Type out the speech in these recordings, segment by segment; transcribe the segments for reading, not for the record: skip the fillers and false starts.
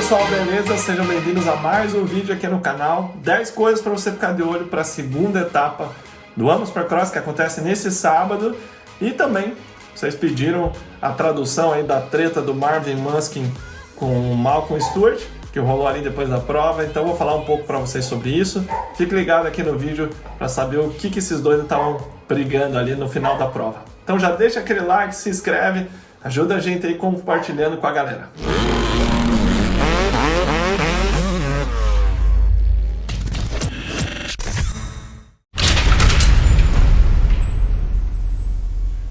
pessoal, beleza? Sejam bem-vindos a mais um vídeo aqui no canal. 10 coisas para você ficar de olho para a segunda etapa do Amo Supercross, que acontece nesse sábado. E também, vocês pediram a tradução aí da treta do Marvin Musquin com o Malcolm Stewart, que rolou ali depois da prova. Então eu vou falar um pouco para vocês sobre isso. Fique ligado aqui no vídeo para saber o que esses dois estavam brigando ali no final da prova. Então já deixa aquele like, se inscreve, ajuda a gente aí compartilhando com a galera.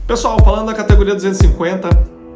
Pessoal, falando da categoria 250,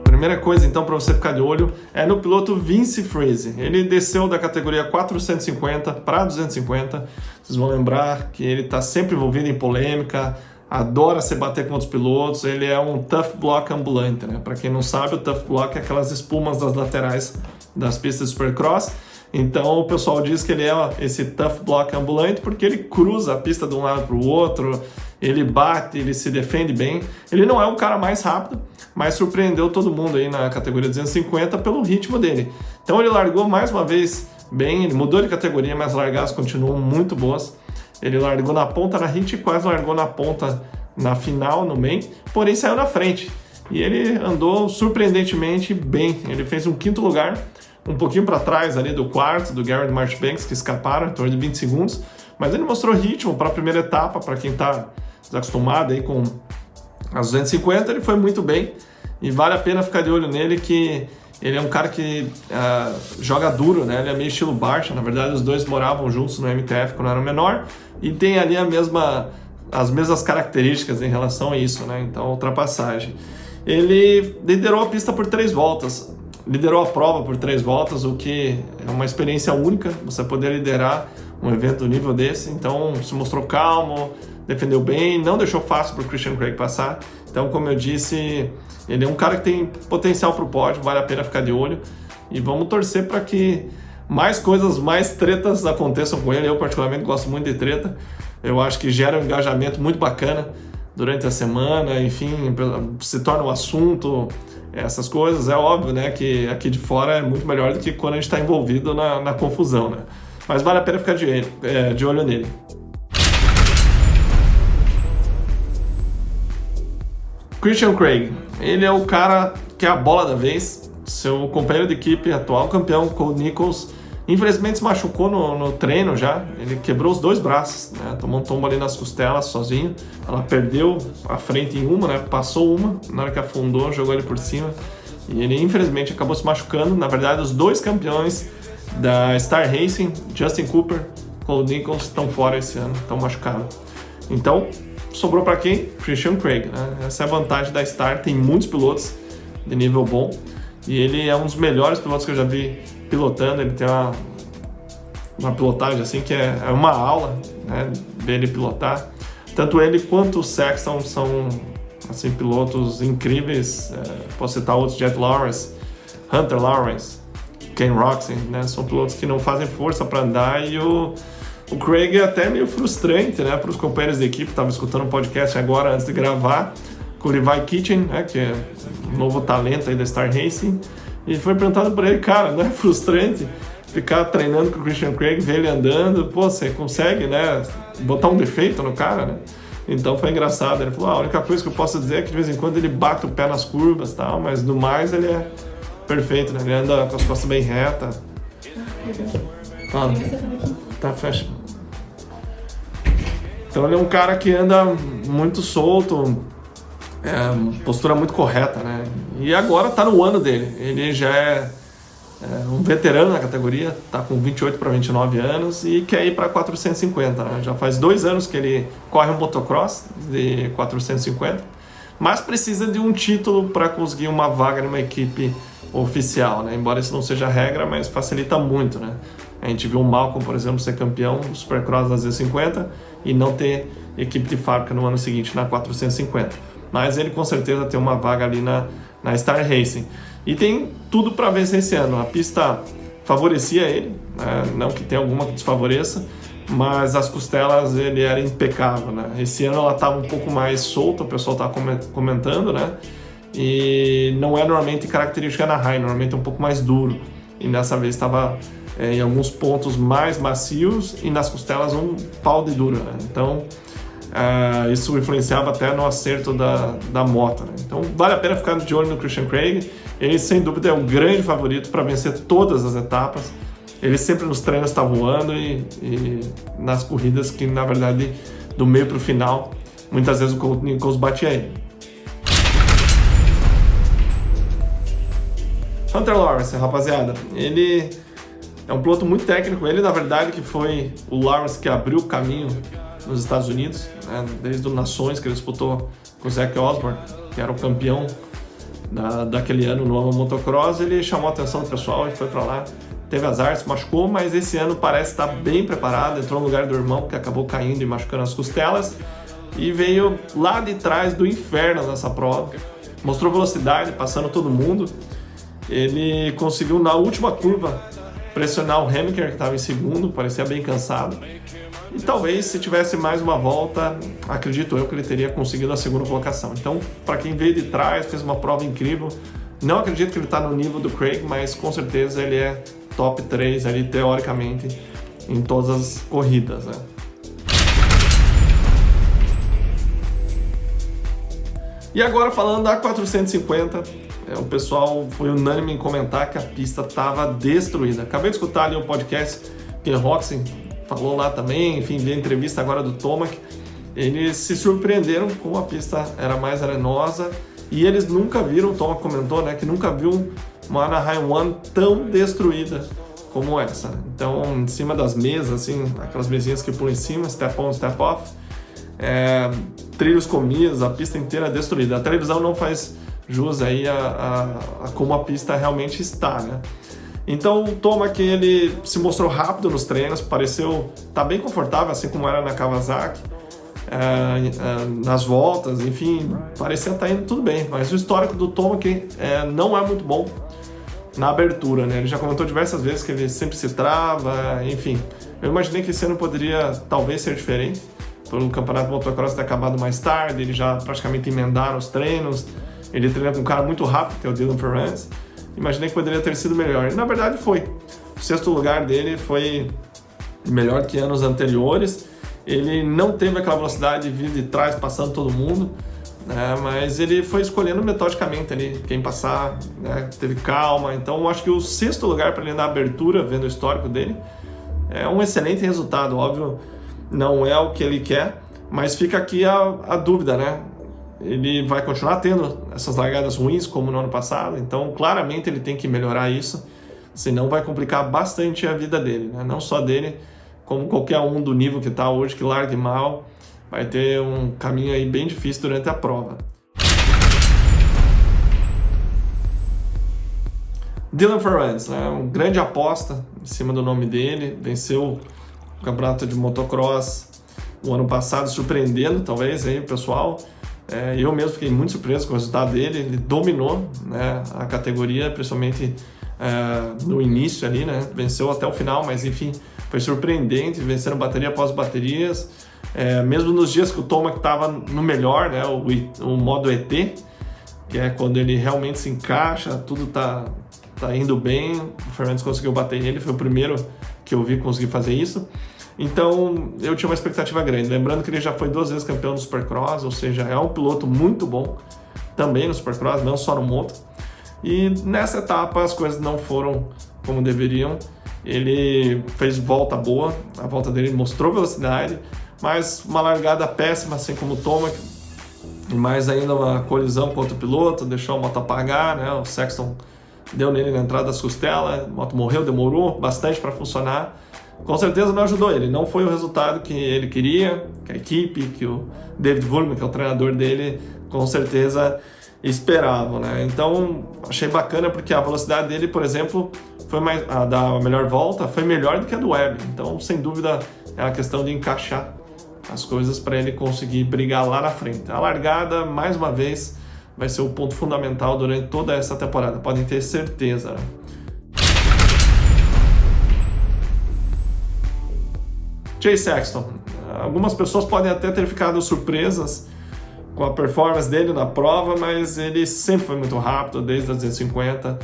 primeira coisa então para você ficar de olho é no piloto Vince Friese. Ele desceu da categoria 450 para 250. Vocês vão lembrar que ele está sempre envolvido em polêmica, adora se bater com outros pilotos. Ele é um tough block ambulante, né? Para quem não sabe, o tough block é aquelas espumas das laterais das pistas de Supercross. Então o pessoal diz que ele é esse tough block ambulante porque ele cruza a pista de um lado para o outro, ele bate, ele se defende bem. Ele não é o cara mais rápido, mas surpreendeu todo mundo aí na categoria 250 pelo ritmo dele. Então ele largou mais uma vez bem, ele mudou de categoria, mas as largadas continuam muito boas. Ele largou na ponta na hit e quase largou na ponta na final, no main, porém saiu na frente. E ele andou surpreendentemente bem, ele fez um 5º lugar, um pouquinho para trás ali do quarto, do Garrett Marchbanks, que escaparam, em torno de 20 segundos. Mas ele mostrou ritmo para a primeira etapa, para quem está desacostumado aí com as 250, ele foi muito bem. E vale a pena ficar de olho nele, que ele é um cara que joga duro, né? Ele é meio estilo Barcia, na verdade os dois moravam juntos no MTF quando era menor, e tem ali as mesmas características em relação a isso, né? Então, ultrapassagem. Ele liderou a pista por 3 voltas. Liderou a prova por 3 voltas, o que é uma experiência única, você poder liderar um evento do nível desse. Então se mostrou calmo, defendeu bem, não deixou fácil para o Christian Craig passar. Então, como eu disse, ele é um cara que tem potencial para o pódio, vale a pena ficar de olho. E vamos torcer para que mais coisas, mais tretas aconteçam com ele. Eu particularmente gosto muito de treta, eu acho que gera um engajamento muito bacana durante a semana, enfim, se torna um assunto, essas coisas. É óbvio, né, que aqui de fora é muito melhor do que quando a gente está envolvido na confusão, né? Mas vale a pena ficar de olho nele. Christian Craig, ele é o cara que é a bola da vez. Seu companheiro de equipe, atual campeão, Cole Nichols, infelizmente se machucou no treino já. Ele quebrou os 2 braços, né? Tomou um tombo ali nas costelas sozinho. Ela perdeu a frente em uma, né? Passou uma, na hora que afundou, jogou ele por cima. E ele infelizmente acabou se machucando. Na verdade, os 2 campeões da Star Racing, Justin Cooper, Cole Nichols, estão fora esse ano, estão machucados. Então, sobrou para quem? Christian Craig, né? Essa é a vantagem da Star, tem muitos pilotos de nível bom. E ele é um dos melhores pilotos que eu já vi pilotando. Ele tem uma pilotagem assim que é uma aula, né, dele pilotar. Tanto ele quanto o Sexton são assim, pilotos incríveis. Posso citar outros, Jet Lawrence, Hunter Lawrence, Ken Roczen, né? São pilotos que não fazem força para andar. E o Craig é até meio frustrante, né, para os companheiros de equipe. Estava escutando um podcast agora antes de gravar com o Levi Kitchen, né, que é um novo talento aí da Star Racing. E foi perguntado para ele, cara, não é frustrante ficar treinando com o Christian Craig, ver ele andando? Pô, você consegue, né, botar um defeito no cara, né? Então foi engraçado. Ele falou, a única coisa que eu posso dizer é que de vez em quando ele bate o pé nas curvas e tal, mas do mais ele é perfeito, né? Ele anda com as costas bem retas. Tá, fecha. Então ele é um cara que anda muito solto, postura muito correta, né? E agora tá no ano dele. Ele já é um veterano na categoria, tá com 28 para 29 anos e quer ir para 450, né? Já faz 2 anos que ele corre um motocross de 450, mas precisa de um título para conseguir uma vaga numa equipe oficial, né? Embora isso não seja regra, mas facilita muito, né? A gente viu o Malcolm, por exemplo, ser campeão do Supercross das 250 e não ter equipe de fábrica no ano seguinte na 450. Mas ele com certeza tem uma vaga ali na Star Racing. E tem tudo para vencer esse ano. A pista favorecia ele, né? Não que tenha alguma que desfavoreça, mas as costelas ele era impecável, né? Esse ano ela estava um pouco mais solta, o pessoal estava comentando, né? E não é normalmente característica Anaheim, normalmente é um pouco mais duro. e nessa vez estava em alguns pontos mais macios e nas costelas um pau de duro, né? Então isso influenciava até no acerto da moto, né? Então vale a pena ficar de olho no Christian Craig. Ele sem dúvida é um grande favorito para vencer todas as etapas. Ele sempre nos treinos está voando e nas corridas que na verdade do meio para o final muitas vezes o Colt Nichols batia ele. Hunter Lawrence, rapaziada, ele é um piloto muito técnico. Ele, na verdade, que foi o Lawrence que abriu o caminho nos Estados Unidos, né? Desde o Nações, que ele disputou com o Zach Osborne, que era o campeão daquele ano no motocross. Ele chamou a atenção do pessoal e foi para lá. Teve azar, se machucou, mas esse ano parece estar bem preparado. Entrou no lugar do irmão, que acabou caindo e machucando as costelas. E veio lá de trás do inferno nessa prova. Mostrou velocidade, passando todo mundo. Ele conseguiu, na última curva, pressionar o Hamilton, que estava em segundo, parecia bem cansado. E talvez, se tivesse mais uma volta, acredito eu que ele teria conseguido a segunda colocação. Então, para quem veio de trás, fez uma prova incrível. Não acredito que ele está no nível do Craig, mas com certeza ele é top 3 ali, teoricamente, em todas as corridas, né? E agora falando da 450, o pessoal foi unânime em comentar que a pista estava destruída. Acabei de escutar ali um podcast que o Roxy falou lá também, enfim, vi a entrevista agora do Tomac. Eles se surpreenderam como a pista era mais arenosa e eles nunca viram, o Tomac comentou, né, que nunca viu uma Anaheim One tão destruída como essa. Então, em cima das mesas, assim, aquelas mesinhas que pulam em cima, step on, step off, trilhos comidos, a pista inteira destruída. A televisão não faz jus aí a como a pista realmente está, né? Então o Tomac, ele se mostrou rápido nos treinos, pareceu estar bem confortável, assim como era na Kawasaki, nas voltas, enfim, parecia estar indo tudo bem, mas o histórico do Tomac não é muito bom na abertura, né? Ele já comentou diversas vezes que ele sempre se trava, enfim. Eu imaginei que esse ano poderia talvez ser diferente, pelo campeonato de motocross ter acabado mais tarde, ele já praticamente emendaram os treinos, ele treina com um cara muito rápido, que é o Dylan Ferrance. Imaginei que poderia ter sido melhor. E na verdade foi. O 6º lugar dele foi melhor que anos anteriores. Ele não teve aquela velocidade de vir de trás passando todo mundo, né? Mas ele foi escolhendo metodicamente ali quem passar, né? Teve calma. Então eu acho que o 6º lugar para ele na abertura, vendo o histórico dele, é um excelente resultado. Óbvio, não é o que ele quer, mas fica aqui a dúvida, né? Ele vai continuar tendo essas largadas ruins como no ano passado, então claramente ele tem que melhorar isso, senão vai complicar bastante a vida dele, né? Não só dele, como qualquer um do nível que está hoje, que largue mal, vai ter um caminho aí bem difícil durante a prova. Dylan Ferrance, né? Uma grande aposta em cima do nome dele, venceu o campeonato de motocross o ano passado, surpreendendo talvez aí o pessoal. Eu mesmo fiquei muito surpreso com o resultado dele. Ele dominou, né, a categoria, principalmente no início ali, né? Venceu até o final, mas enfim, foi surpreendente, vencendo bateria após baterias. Mesmo nos dias que o Tomac estava no melhor, né, o modo ET, que é quando ele realmente se encaixa, tudo tá indo bem, o Fernandes conseguiu bater ele, foi o primeiro que eu vi conseguir fazer isso. Então eu tinha uma expectativa grande, lembrando que ele já foi 2 vezes campeão no Supercross, ou seja, é um piloto muito bom também no Supercross, não só no moto. E nessa etapa as coisas não foram como deveriam. Ele fez volta boa, a volta dele mostrou velocidade, mas uma largada péssima, assim como o Tomac, e mais ainda uma colisão contra o piloto, deixou a moto apagar, né? O Sexton deu nele na entrada das costelas, a moto morreu, demorou bastante para funcionar. Com certeza não ajudou ele, não foi o resultado que ele queria, que a equipe, que o David Vullman, que é o treinador dele, com certeza esperavam, né? Então achei bacana porque a velocidade dele, por exemplo, foi a da melhor volta foi melhor do que a do Webb. Então, sem dúvida, é uma questão de encaixar as coisas para ele conseguir brigar lá na frente. A largada, mais uma vez, vai ser o ponto fundamental durante toda essa temporada, podem ter certeza, né? Chase Sexton. Algumas pessoas podem até ter ficado surpresas com a performance dele na prova, mas ele sempre foi muito rápido, desde a 250,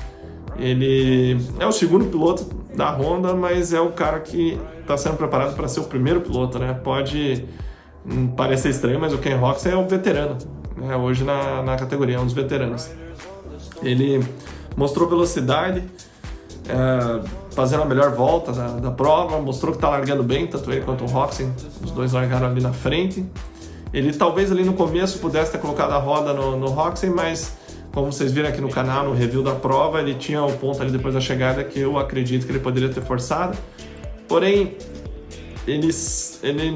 Ele é o segundo piloto da Honda, mas é o cara que está sendo preparado para ser o primeiro piloto, né? Pode parecer estranho, mas o Ken Roczen é um veterano, né? Hoje na categoria, é um dos veteranos. Ele mostrou velocidade, fazendo a melhor volta da prova, mostrou que está largando bem, tanto ele quanto o Roczen, os dois largaram ali na frente. Ele talvez ali no começo pudesse ter colocado a roda no Roczen, mas como vocês viram aqui no canal, no review da prova, ele tinha um ponto ali depois da chegada que eu acredito que ele poderia ter forçado. Porém, ele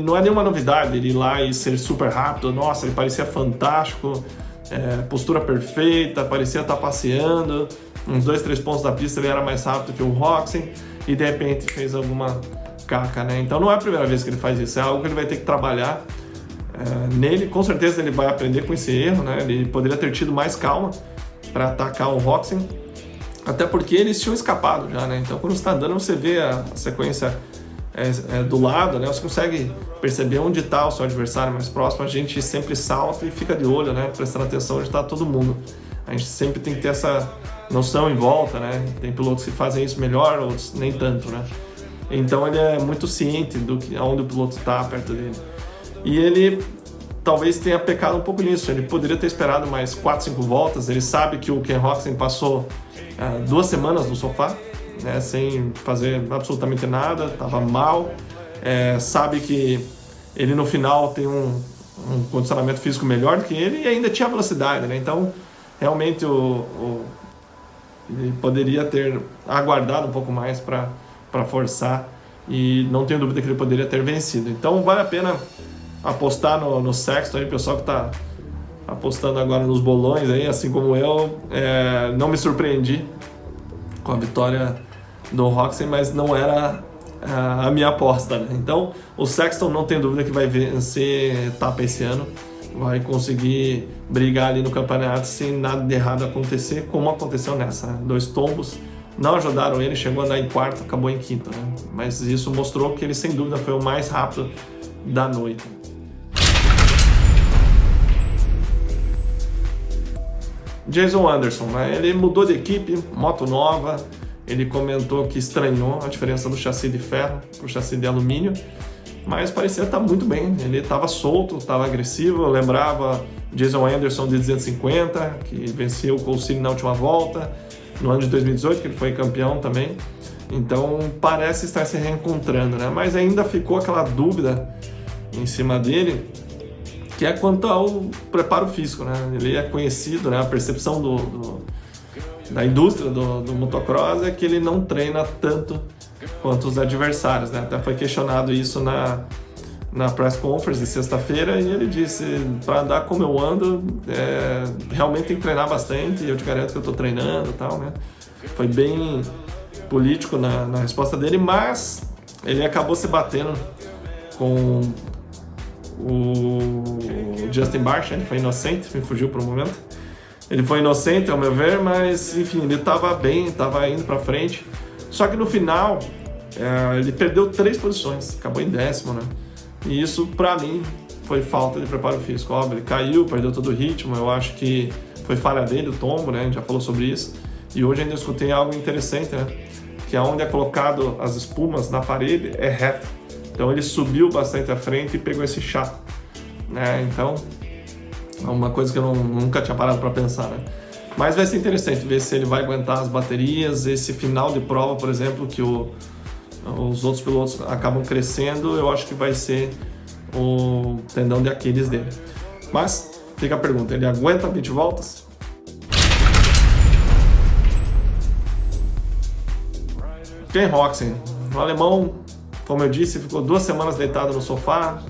não é nenhuma novidade ele ir lá e ser super rápido. Nossa, ele parecia fantástico, postura perfeita, parecia estar passeando. Uns 2-3 pontos da pista ele era mais rápido que o Roczen e de repente fez alguma caca, né? Então não é a primeira vez que ele faz isso, é algo que ele vai ter que trabalhar nele. Com certeza ele vai aprender com esse erro, né? Ele poderia ter tido mais calma para atacar o Roczen, até porque eles tinham escapado já, né? Então quando você está andando você vê a sequência do lado, né? Você consegue perceber onde está o seu adversário mais próximo. A gente sempre salta e fica de olho, né? Prestando atenção onde está todo mundo. A gente sempre tem que ter essa noção em volta, né? Tem pilotos que fazem isso melhor, outros nem tanto, né? Então ele é muito ciente do que aonde o piloto está perto dele. E ele talvez tenha pecado um pouco nisso. Ele poderia ter esperado mais 4-5 voltas. Ele sabe que o Ken Roczen passou 2 semanas no sofá, né, sem fazer absolutamente nada, estava mal. Sabe que ele no final tem um condicionamento físico melhor do que ele e ainda tinha velocidade, né? Então realmente ele poderia ter aguardado um pouco mais para forçar, e não tenho dúvida que ele poderia ter vencido. Então vale a pena apostar no Sexton aí, pessoal que está apostando agora nos bolões aí, assim como eu. Não me surpreendi com a vitória do Roczen, mas não era a minha aposta, né? Então o Sexton não tem dúvida que vai vencer etapa esse ano, vai conseguir brigar ali no campeonato sem nada de errado acontecer, como aconteceu nessa, né? 2 tombos não ajudaram ele, chegou a andar em quarto, acabou em quinto, né? Mas isso mostrou que ele sem dúvida foi o mais rápido da noite. Jason Anderson, né? Ele mudou de equipe, moto nova. Ele comentou que estranhou a diferença do chassi de ferro para o chassi de alumínio, mas parecia estar muito bem. Ele estava solto, estava agressivo. Eu lembrava Jason Anderson de 250, que venceu o Colcini na última volta, no ano de 2018, que ele foi campeão também. Então parece estar se reencontrando, né? Mas ainda ficou aquela dúvida em cima dele, que é quanto ao preparo físico, né? Ele é conhecido, né? A percepção da indústria do motocross é que ele não treina tanto quanto os adversários, né? Até foi questionado isso na press conference de sexta-feira, e ele disse: para andar como eu ando, realmente tem que treinar bastante, e eu te garanto que eu estou treinando e tal, né? Foi bem político na resposta dele, mas ele acabou se batendo com o Justin Barcia. Ele foi inocente, me fugiu por um momento. Ele foi inocente, ao meu ver, mas enfim, ele estava bem, estava indo para frente. Só que no final, ele perdeu 3 posições, acabou em 10º, né? E isso, para mim, foi falta de preparo físico. Óbvio, ele caiu, perdeu todo o ritmo. Eu acho que foi falha dele, o tombo, né? A gente já falou sobre isso. E hoje ainda escutei algo interessante, né? Que aonde é colocado as espumas na parede é reto. Então ele subiu bastante à frente e pegou esse chato, né? Então é uma coisa que eu nunca tinha parado para pensar, né? Mas vai ser interessante ver se ele vai aguentar as baterias. Esse final de prova, por exemplo, que os outros pilotos acabam crescendo, eu acho que vai ser o tendão de Aquiles dele. Mas fica a pergunta, ele aguenta 20 voltas? Ken Roczen, o alemão, como eu disse, ficou 2 semanas deitado no sofá,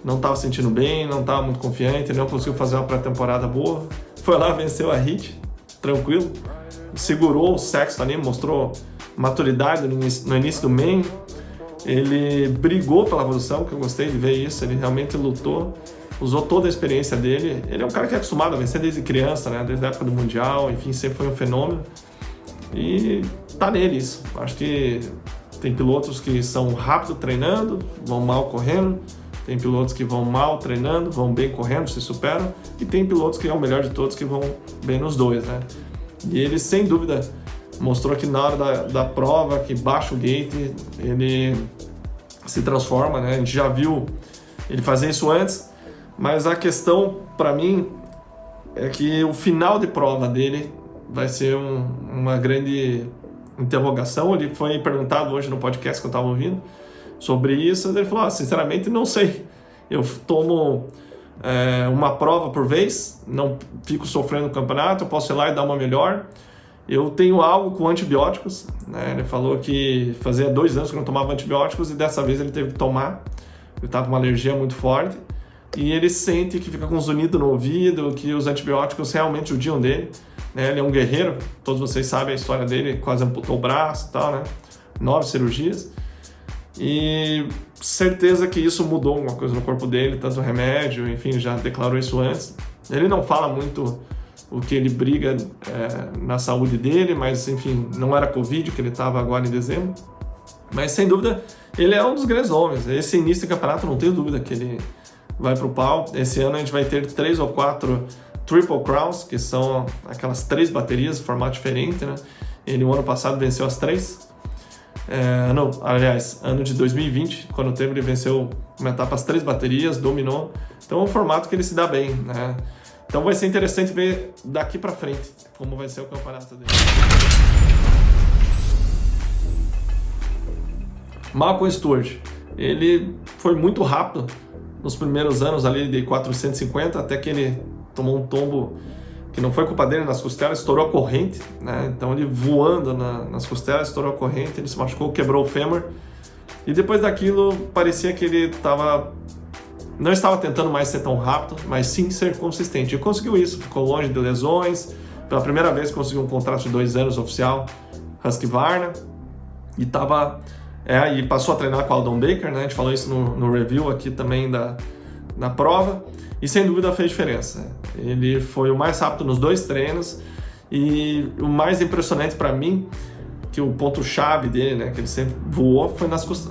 não estava sentindo bem, não estava muito confiante, não conseguiu fazer uma pré-temporada boa. Foi lá, venceu a HIT, tranquilo, segurou o Sexton ali, mostrou maturidade no início do main. Ele brigou pela posição, que eu gostei de ver isso, ele realmente lutou, usou toda a experiência dele. Ele é um cara que é acostumado a vencer desde criança, né? Desde a época do Mundial, enfim, sempre foi um fenômeno. E tá nele isso. Acho que tem pilotos que são rápido treinando, vão mal correndo. Tem pilotos que vão mal treinando, vão bem correndo, se superam. E tem pilotos que é o melhor de todos, que vão bem nos dois, né? E ele, sem dúvida, mostrou que na hora da prova, que baixa o gate, ele se transforma, né? A gente já viu ele fazer isso antes, mas a questão para mim é que o final de prova dele vai ser uma grande interrogação. Ele foi perguntado hoje no podcast que eu estava ouvindo sobre isso, ele falou, sinceramente não sei, eu tomo uma prova por vez, não fico sofrendo no campeonato, eu posso ir lá e dar uma melhor. Eu tenho algo com antibióticos, né? Ele falou que fazia 2 anos que não tomava antibióticos e dessa vez ele teve que tomar, ele estava com uma alergia muito forte e ele sente que fica com zunido no ouvido, que os antibióticos realmente judiam dele, né? Ele é um guerreiro, todos vocês sabem a história dele, quase amputou o braço e tal, né? 9 cirurgias e certeza que isso mudou alguma coisa no corpo dele, tanto remédio, enfim, já declarou isso antes. Ele não fala muito o que ele briga na saúde dele, mas enfim, não era Covid que ele estava agora em dezembro, mas sem dúvida ele é um dos grandes nomes. Esse início de campeonato não tenho dúvida que ele vai para o pau. Esse ano a gente vai ter 3 ou 4 Triple Crowns, que são aquelas 3 baterias, formato diferente, né? Ele o ano passado venceu as 3, ano de 2020, quando teve, ele venceu uma etapa as 3 baterias, dominou, então é um formato que ele se dá bem, né? Então vai ser interessante ver daqui para frente como vai ser o campeonato dele. Malcolm Stewart, ele foi muito rápido nos primeiros anos ali de 450, até que ele tomou um tombo que não foi culpa dele nas costelas, estourou a corrente, né? Então ele voando nas costelas, estourou a corrente, ele se machucou, quebrou o fêmur e depois daquilo parecia que ele não estava tentando mais ser tão rápido, mas sim ser consistente. E conseguiu isso, ficou longe de lesões, pela primeira vez conseguiu um contrato de 2 anos oficial, Husqvarna, e passou a treinar com o Aldon Baker, né? A gente falou isso no review aqui também da prova, e sem dúvida fez diferença. Ele foi o mais rápido nos 2 treinos, e o mais impressionante para mim, que o ponto-chave dele, né, que ele sempre voou,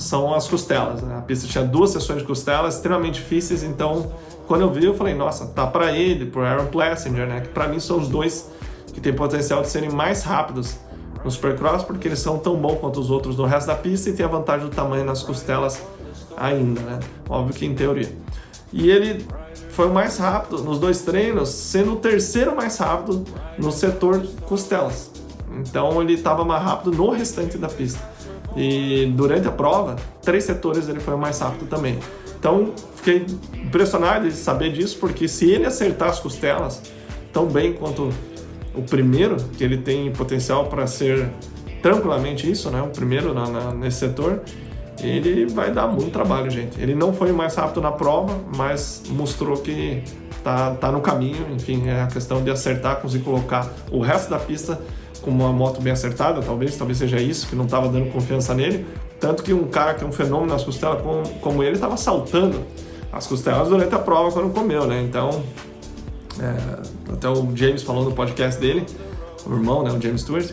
são as costelas, né? A pista tinha 2 sessões de costelas extremamente difíceis, então quando eu vi eu falei, nossa, tá para ele, pro Aaron Plessinger, né, que para mim são os 2 que tem potencial de serem mais rápidos no Supercross, porque eles são tão bons quanto os outros no resto da pista e tem a vantagem do tamanho nas costelas ainda, né, óbvio que em teoria. E ele foi o mais rápido nos 2 treinos, sendo o 3º mais rápido no setor costelas. Então ele estava mais rápido no restante da pista. E durante a prova, 3 setores ele foi o mais rápido também. Então fiquei impressionado de saber disso, porque se ele acertar as costelas tão bem quanto o primeiro, que ele tem potencial para ser tranquilamente isso, né? O primeiro nesse setor, ele vai dar muito trabalho, gente. Ele não foi o mais rápido na prova, mas mostrou que tá no caminho. Enfim, é a questão de acertar, conseguir colocar o resto da pista com uma moto bem acertada, talvez seja isso, que não estava dando confiança nele, tanto que um cara que é um fenômeno nas costelas como ele, estava saltando as costelas durante a prova quando comeu, né? Então, até o James falou no podcast dele, o irmão, né, o James Stewart,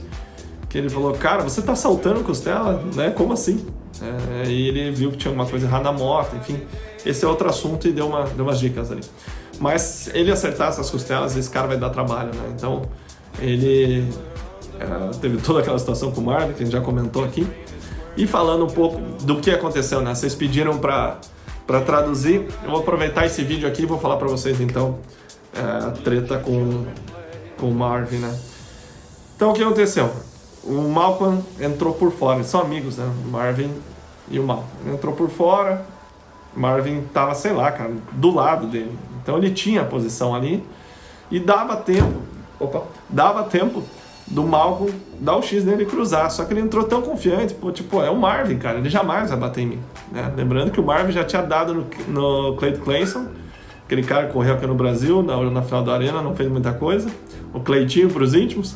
que ele falou, cara, você tá saltando costela, né? Como assim? E ele viu que tinha alguma coisa errada na moto, enfim, esse é outro assunto e deu umas dicas ali. Mas ele acertar essas costelas, esse cara vai dar trabalho, né? Então, ele teve toda aquela situação com o Marvin, que a gente já comentou aqui. E falando um pouco do que aconteceu, né? Vocês pediram para traduzir. Eu vou aproveitar esse vídeo aqui e vou falar para vocês, então, a treta com o Marvin, né? Então, o que aconteceu? O Malcolm entrou por fora, eles são amigos, né? O Marvin e o Malcolm. Entrou por fora, o Marvin tava, sei lá, cara, do lado dele. Então, ele tinha a posição ali e dava tempo do Malcolm dar o X nele e cruzar, só que ele entrou tão confiante, é o Marvin, cara, ele jamais vai bater em mim, né? Lembrando que o Marvin já tinha dado no Clayton Clayson, aquele cara que correu aqui no Brasil, na final da Arena, não fez muita coisa, o Cleitinho pros íntimos,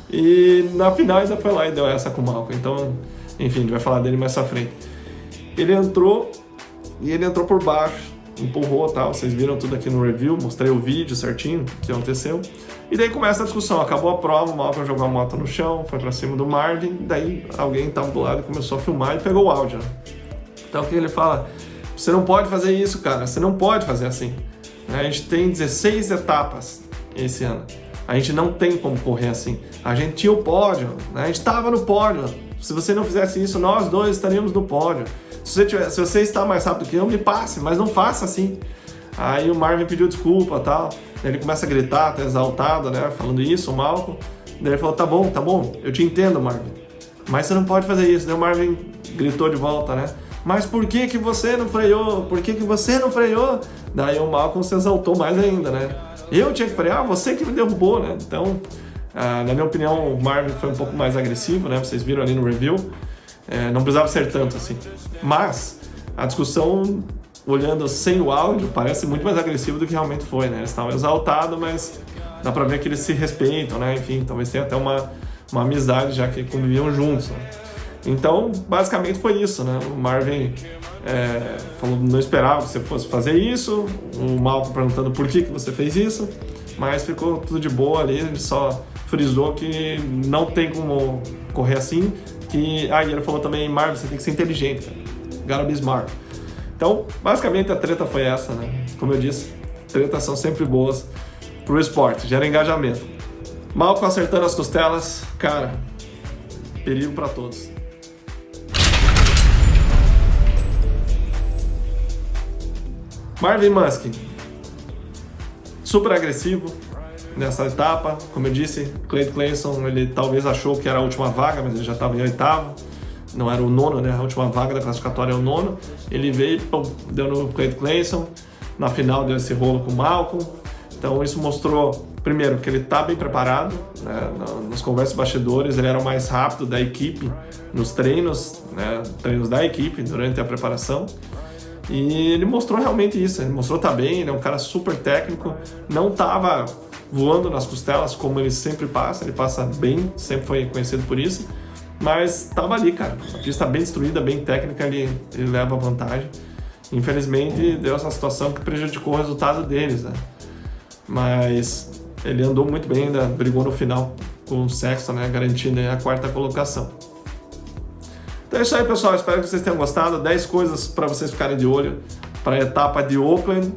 e na final ainda foi lá e deu essa com o Malcolm, então, enfim, a gente vai falar dele mais pra frente. Ele entrou por baixo, empurrou e tal, vocês viram tudo aqui no review, mostrei o vídeo certinho que aconteceu, e daí começa a discussão, acabou a prova, o Malcolm jogou a moto no chão, foi pra cima do Marvin, daí alguém tava do lado e começou a filmar e pegou o áudio, né? Então o que ele fala, você não pode fazer isso, cara, você não pode fazer assim, a gente tem 16 etapas esse ano, A gente não tem como correr assim. A gente tinha o pódio, né? A gente estava no pódio. Se você não fizesse isso, nós dois estaríamos no pódio. Se você está mais rápido que eu, me passe, mas não faça assim. Aí o Marvin pediu desculpa e tal. Ele começa a gritar, tá exaltado, né? Falando isso, o Malcolm. Daí ele falou, tá bom, eu te entendo, Marvin. Mas você não pode fazer isso. Daí o Marvin gritou de volta, né? Mas por que que você não freou? Por que que você não freou? Daí o Malcolm se exaltou mais ainda, né? Eu tinha que frear, você que me derrubou, né? Então, na minha opinião, o Marvin foi um pouco mais agressivo, né? Vocês viram ali no review. Não precisava ser tanto assim. Mas a discussão, olhando sem o áudio, parece muito mais agressivo do que realmente foi, né? Eles estavam exaltados, mas dá pra ver que eles se respeitam, né? Enfim, talvez tenha até uma amizade, já que conviviam juntos, né? Então, basicamente foi isso, né? O Marvin falou, não esperava que você fosse fazer isso. O Malcolm perguntando por que você fez isso, mas ficou tudo de boa ali. Ele só frisou que não tem como correr assim. Ele falou também, Marvin, você tem que ser inteligente, cara. Gotta be smart. Então, basicamente a treta foi essa, né? Como eu disse, tretas são sempre boas pro esporte, gera engajamento. Malcolm acertando as costelas, cara, perigo pra todos. Marvin Musquin, super agressivo nessa etapa. Como eu disse, Clayton Clayson, ele talvez achou que era a última vaga, mas ele já estava em oitavo. Não era o nono, né? A última vaga da classificatória é o nono. Ele veio, deu no Clayton Clayson. Na final deu esse rolo com o Malcolm. Então isso mostrou, primeiro, que ele está bem preparado, né? Nos conversas bastidores, ele era o mais rápido da equipe nos treinos, né? Treinos da equipe durante a preparação. E ele mostrou realmente isso, ele mostrou que tá bem, ele é um cara super técnico, não estava voando nas costelas como ele sempre passa, ele passa bem, sempre foi conhecido por isso, mas estava ali, cara, a pista bem destruída, bem técnica, ele leva vantagem. Infelizmente deu essa situação que prejudicou o resultado deles, né? Mas ele andou muito bem, ainda brigou no final com o Sexton, né, garantindo a quarta colocação. Então é isso aí, pessoal, espero que vocês tenham gostado. 10 coisas para vocês ficarem de olho para a etapa de Oakland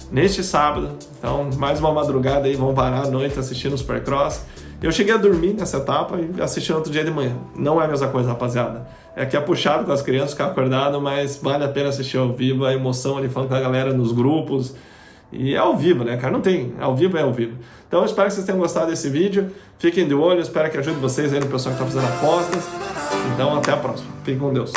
neste sábado. Então, mais uma madrugada aí, vamos parar à noite assistindo o Supercross. Eu cheguei a dormir nessa etapa e assisti no outro dia de manhã. Não é a mesma coisa, rapaziada. É que é puxado com as crianças, ficar acordado, mas vale a pena assistir ao vivo, a emoção ali falando com a galera nos grupos. E é ao vivo, né, cara? Não tem. Ao vivo é ao vivo. Então, eu espero que vocês tenham gostado desse vídeo. Fiquem de olho, espero que ajude vocês aí no pessoal que está fazendo apostas. Então, até a próxima. Fiquem com Deus.